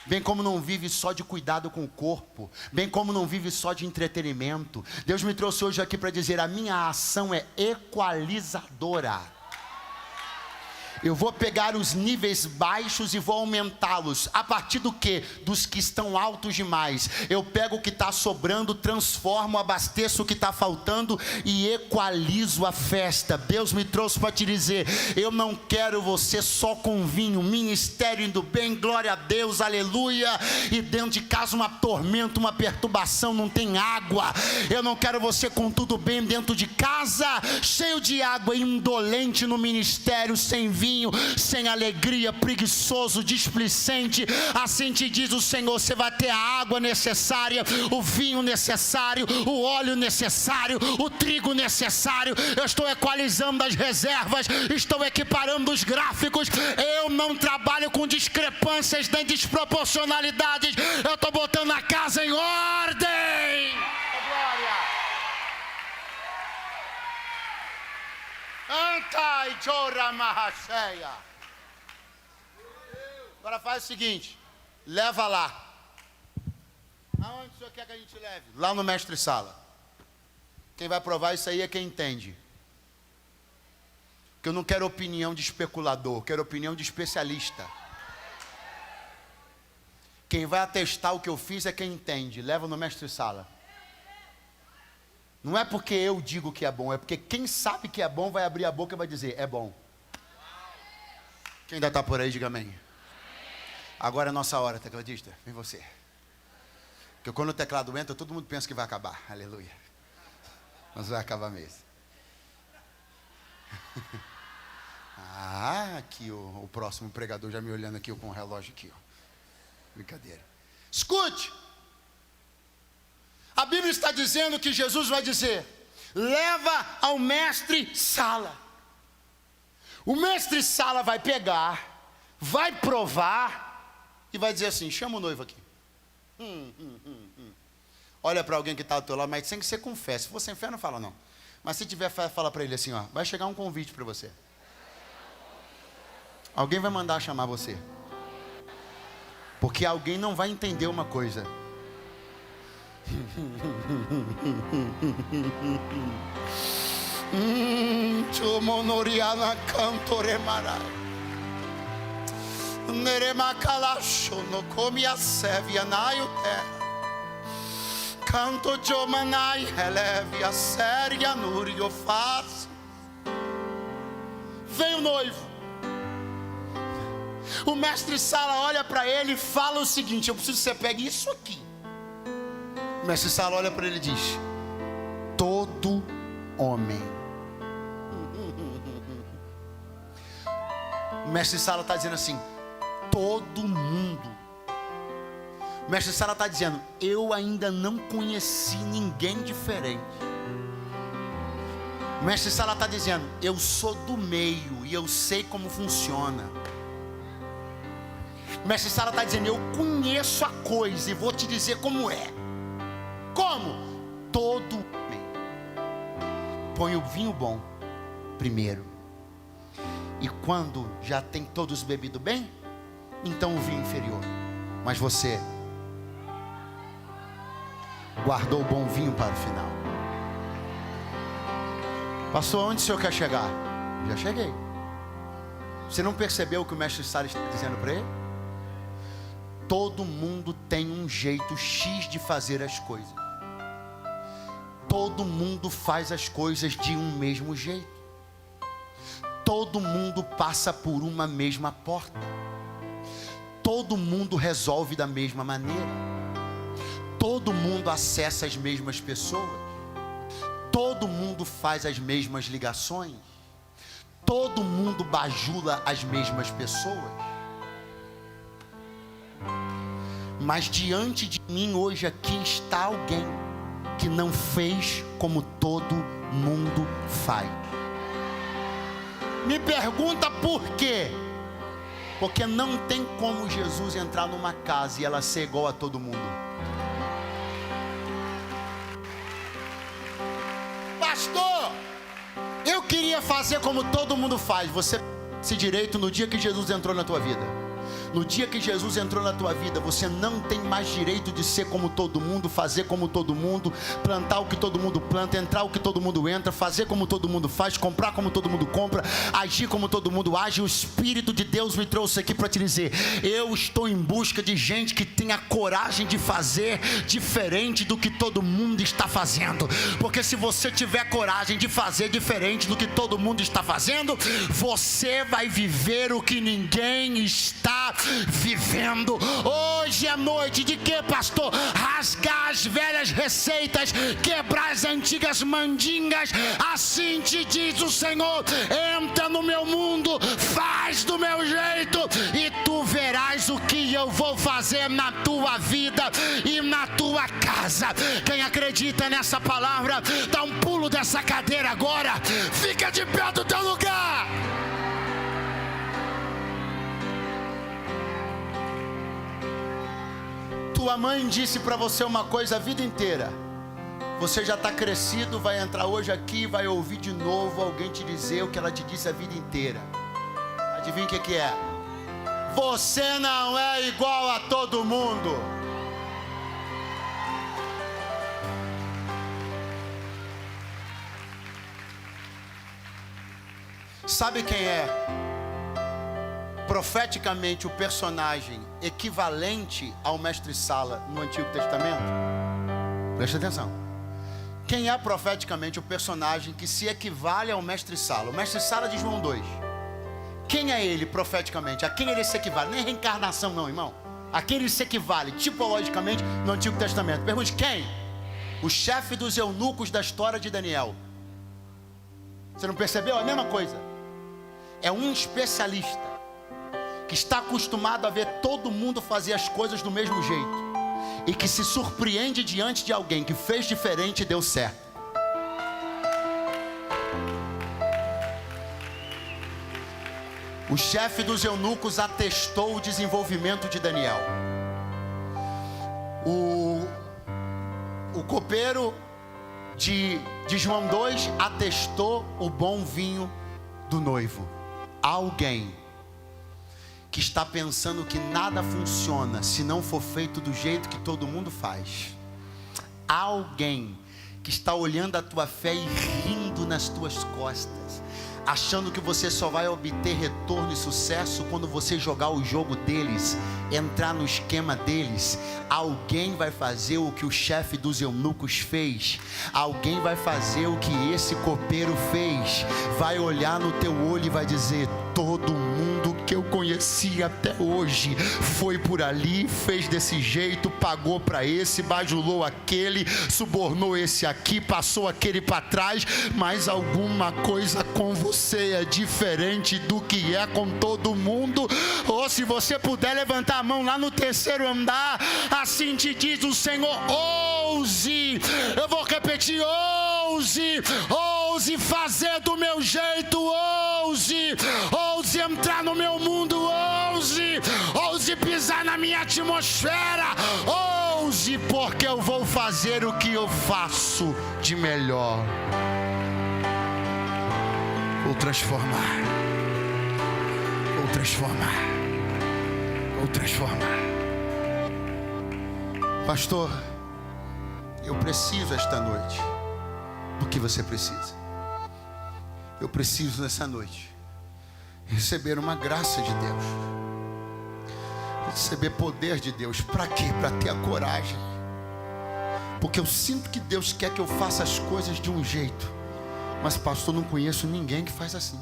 bem como não vive só de cuidado com o corpo, bem como não vive só de entretenimento. Deus me trouxe hoje aqui para dizer: a minha ação é equalizadora. Eu vou pegar os níveis baixos e vou aumentá-los. A partir do quê? Dos que estão altos demais. Eu pego o que está sobrando, transformo, abasteço o que está faltando e equalizo a festa. Deus me trouxe para te dizer: eu não quero você só com vinho, ministério indo bem, glória a Deus, aleluia, e dentro de casa uma tormenta, uma perturbação, não tem água. Eu não quero você com tudo bem dentro de casa, cheio de água, indolente no ministério, sem vinho, sem alegria, preguiçoso, displicente. Assim te diz o Senhor: você vai ter a água necessária, o vinho necessário, o óleo necessário, o trigo necessário. Eu estou equalizando as reservas, estou equiparando os gráficos. Eu não trabalho com discrepâncias nem desproporcionalidades. Eu estou botando a casa em ordem. Glória. Agora faz o seguinte: leva lá. Aonde o senhor quer que a gente leve? Lá no mestre sala. Quem vai provar isso aí é quem entende. Porque eu não quero opinião de especulador, quero opinião de especialista. Quem vai atestar o que eu fiz é quem entende. Leva no mestre sala. Não é porque eu digo que é bom, é porque quem sabe que é bom vai abrir a boca e vai dizer: é bom. Quem ainda está por aí, diga amém. Agora é nossa hora, tecladista, vem você. Porque quando o teclado entra, todo mundo pensa que vai acabar, aleluia. Mas vai acabar mesmo. Aqui o próximo pregador já me olhando aqui com o relógio aqui, ó. Brincadeira. Escute. A Bíblia está dizendo que Jesus vai dizer: leva ao mestre sala. O mestre sala vai pegar, vai provar e vai dizer assim: chama o noivo aqui. Olha para alguém que está do teu lado, mas sem que você confesse. Se for sem fé, não fala não. Mas se tiver fé, fala para ele assim: ó, vai chegar um convite para você. Alguém vai mandar chamar você. Porque alguém não vai entender uma coisa. Chumonoriana cantoremara Neremacalacho no come a sevia naio terra Canto jomanai eleve a séria nurio faz. Vem o noivo. O mestre sala olha para ele e fala o seguinte: eu preciso que você pegue isso aqui. O mestre sala olha para ele e diz: todo homem. O mestre sala está dizendo assim: todo mundo O mestre Sala está dizendo: eu ainda não conheci ninguém diferente. O mestre Sala está dizendo: eu sou do meio e eu sei como funciona. O mestre Sala está dizendo: eu conheço a coisa e vou te dizer como é. Como? Todo homem põe o vinho bom primeiro, e quando já tem todos bebido bem, então o vinho inferior. Mas você guardou o bom vinho para o final. Pastor, onde o senhor quer chegar? Já cheguei. Você não percebeu o que o mestre Sala está dizendo para ele? Todo mundo tem um jeito X de fazer as coisas. Todo mundo faz as coisas de um mesmo jeito. Todo mundo passa por uma mesma porta. Todo mundo resolve da mesma maneira. Todo mundo acessa as mesmas pessoas. Todo mundo faz as mesmas ligações. Todo mundo bajula as mesmas pessoas. Mas diante de mim hoje aqui está alguém que não fez como todo mundo faz. Me pergunta por quê? Porque não tem como Jesus entrar numa casa e ela ser igual a todo mundo. Pastor, eu queria fazer como todo mundo faz. Você tem esse direito no dia que Jesus entrou na tua vida. No dia que Jesus entrou na tua vida, você não tem mais direito de ser como todo mundo, fazer como todo mundo, plantar o que todo mundo planta, entrar o que todo mundo entra, fazer como todo mundo faz, comprar como todo mundo compra, agir como todo mundo age. O Espírito de Deus me trouxe aqui para te dizer: eu estou em busca de gente que tenha coragem de fazer diferente do que todo mundo está fazendo. Porque se você tiver coragem de fazer diferente do que todo mundo está fazendo, você vai viver o que ninguém está vivendo. Hoje é noite de quê, pastor? Rasgar as velhas receitas, quebrar as antigas mandingas. Assim te diz o Senhor: entra no meu mundo, faz do meu jeito, e tu verás o que eu vou fazer na tua vida e na tua casa. Quem acredita nessa palavra, dá um pulo dessa cadeira agora, fica de pé do teu lugar. Tua mãe disse para você uma coisa a vida inteira. Você já está crescido, vai entrar hoje aqui e vai ouvir de novo alguém te dizer o que ela te disse a vida inteira. Adivinha o que é? Você não é igual a todo mundo. Sabe quem é profeticamente o personagem equivalente ao mestre Sala no Antigo Testamento? Presta atenção. Quem é profeticamente o personagem que se equivale ao mestre Sala? O mestre Sala de João 2. Quem é ele profeticamente? A quem ele se equivale? Nem reencarnação não, irmão. A quem ele se equivale tipologicamente no Antigo Testamento? Pergunte: quem? O chefe dos eunucos da história de Daniel. Você não percebeu? A mesma coisa. É um especialista que está acostumado a ver todo mundo fazer as coisas do mesmo jeito e que se surpreende diante de alguém que fez diferente e deu certo. O chefe dos eunucos atestou o desenvolvimento de Daniel. O copeiro de João 2 atestou o bom vinho do noivo. Alguém que está pensando que nada funciona se não for feito do jeito que todo mundo faz. Alguém que está olhando a tua fé e rindo nas tuas costas, achando que você só vai obter retorno e sucesso quando você jogar o jogo deles, entrar no esquema deles. Alguém vai fazer o que o chefe dos eunucos fez. Alguém vai fazer o que esse copeiro fez. Vai olhar no teu olho e vai dizer: todo mundo que eu conheci até hoje foi por ali, fez desse jeito, pagou para esse, bajulou aquele, subornou esse aqui, passou aquele para trás, mas alguma coisa com você é diferente do que é com todo mundo. Ou se você puder levantar a mão lá no terceiro andar, assim te diz o Senhor: ouse, eu vou repetir, ouse fazer do meu jeito, ouse entrar no meu mundo, ouse pisar na minha atmosfera, ouse, porque eu vou fazer o que eu faço de melhor. Vou transformar. Pastor, eu preciso esta noite do que você precisa. Eu preciso nessa noite receber uma graça de Deus, receber poder de Deus. Para quê? Para ter a coragem, porque eu sinto que Deus quer que eu faça as coisas de um jeito, mas pastor, não conheço ninguém que faz assim.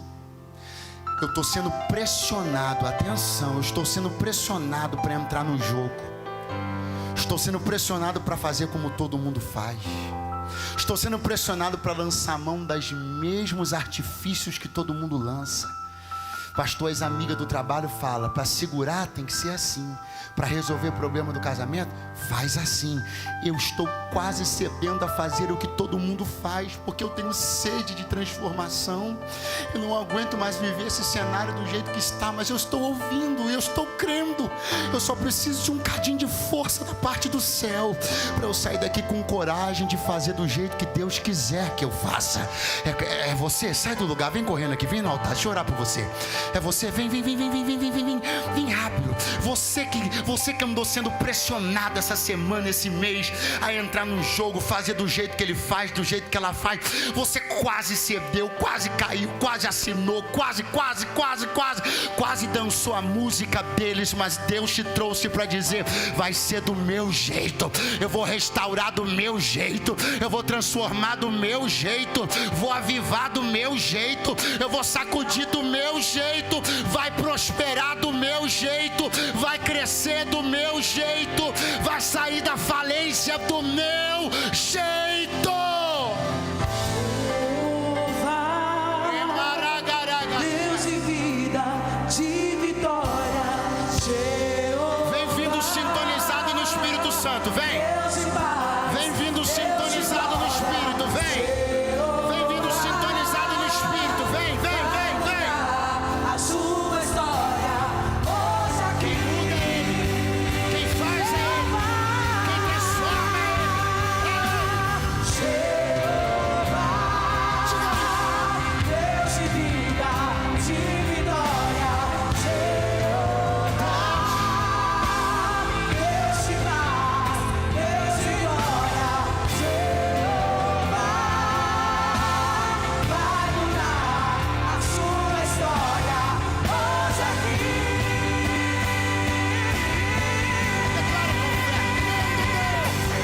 Eu estou sendo pressionado, atenção, eu estou sendo pressionado para entrar no jogo. Estou sendo pressionado para fazer como todo mundo faz. Estou sendo pressionado para lançar a mão dos mesmos artifícios que todo mundo lança. Pastor, as amigas do trabalho falam: para segurar tem que ser assim, para resolver o problema do casamento, faz assim. Eu estou quase cedendo a fazer o que todo mundo faz, porque eu tenho sede de transformação. Eu não aguento mais viver esse cenário do jeito que está, mas eu estou ouvindo, eu estou crendo. Eu só preciso de um cadinho de força da parte do céu, para eu sair daqui com coragem de fazer do jeito que Deus quiser que eu faça. É você, sai do lugar, vem correndo aqui, vem no altar, deixa eu orar por você. É você, vem rápido. Você que andou sendo pressionado essa semana, esse mês, a entrar num jogo, fazer do jeito que ele faz, do jeito que ela faz. Você quase cedeu, quase caiu, quase assinou, quase dançou a música deles, mas Deus te trouxe para dizer: vai ser do meu jeito, eu vou restaurar do meu jeito, eu vou transformar do meu jeito, vou avivar do meu jeito, eu vou sacudir do meu jeito, vai prosperar do meu jeito, vai crescer do meu jeito, vai sair da falência do meu jeito. Deus de vida, de vitória, vem vindo sintonizado no Espírito Santo, vem vindo sintonizado no Espírito, vem vindo sintonizado no Espírito, vem. a sua história, hoje aqui. Quem faz é Ele, quem transforma é Ele. Deus de vida, de vitória, Jeová. Deus de paz, Deus de glória, Jeová. Vai mudar a sua história, hoje aqui.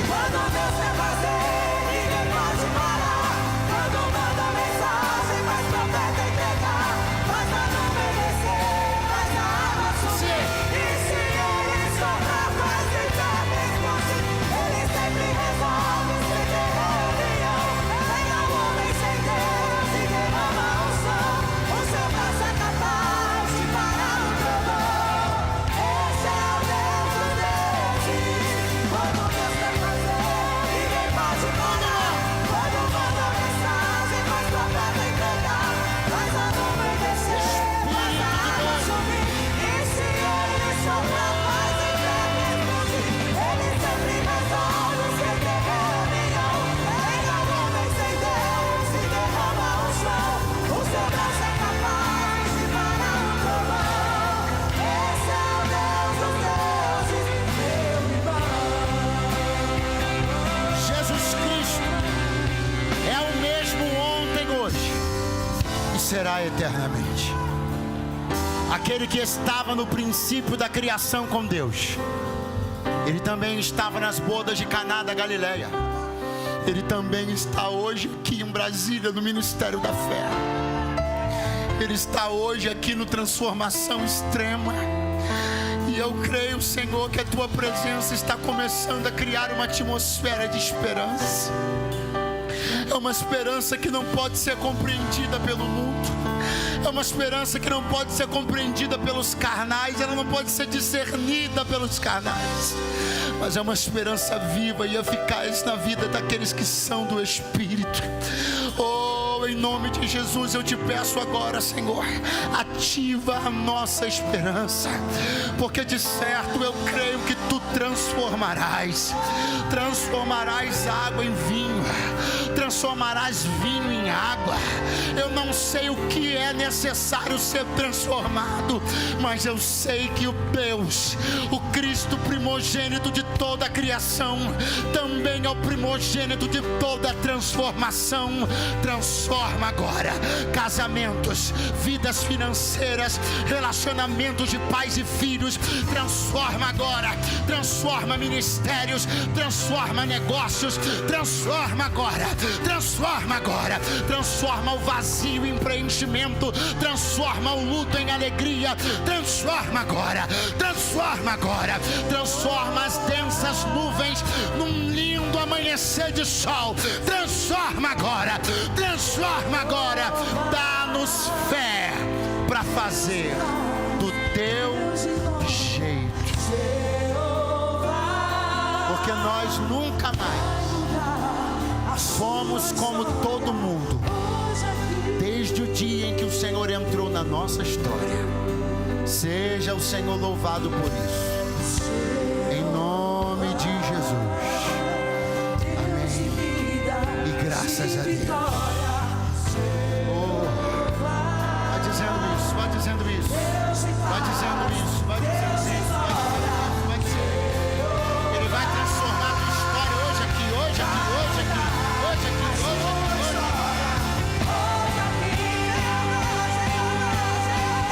Quando Deus quer fazer, ninguém pode parar. Quando manda mensagem, faz profeta entregar. Faz pra não obedecer, faz a água subir. E se ele soprar, faz entrar mesmo assim. Ele sempre resolve sem ter reunião. Pega o homem sem Deus e derrama o som. O seu braço é capaz de parar o trovão. Esse é o Deus dos deuses. Quando Deus quer fazer, ninguém pode parar. Quando manda mensagem, faz profeta entregar. Faz a nuvem descer, faz a água subir. E se ele soprar, faz entrar mesmo assim. Ele sempre resolve sem ter reunião. Pega o homem sem Deus e derrama o chão. O seu braço é capaz de parar o trovão. Esse é o Deus dos deuses, meu irmão. Jesus Cristo é o mesmo ontem, hoje e será eternamente. Aquele que estava no princípio da criação com Deus, Ele também estava nas bodas de Caná da Galileia. Ele também está hoje aqui em Brasília, no Ministério da Fé. Ele está hoje aqui no Transformação Extrema. E eu creio, Senhor, que a Tua presença está começando a criar uma atmosfera de esperança. É uma esperança que não pode ser compreendida pelo mundo. É uma esperança que não pode ser compreendida pelos carnais. Ela não pode ser discernida pelos carnais. Mas é uma esperança viva e eficaz na vida daqueles que são do Espírito. Oh, em nome de Jesus eu te peço agora, Senhor, ativa a nossa esperança, porque de certo eu creio que Tu transformarás água em vinho, transformarás vinho em água. Eu não sei o que é necessário ser transformado, mas eu sei que o Deus, o Cristo primogênito de toda a criação, também é o primogênito de toda a transformação. Transforma agora casamentos, vidas financeiras, relacionamentos de pais e filhos. Transforma agora, transforma ministérios, transforma negócios, transforma agora, transforma o vazio em preenchimento, transforma o luto em alegria, transforma agora, transforma as densas nuvens num lindo amanhecer de sol, transforma agora, dá-nos fé para fazer do Teu jeito, porque nós nunca mais fomos como todo mundo, desde o dia em que o Senhor entrou na nossa história. Seja o Senhor louvado por isso, em nome de Jesus, amém, e graças a Deus.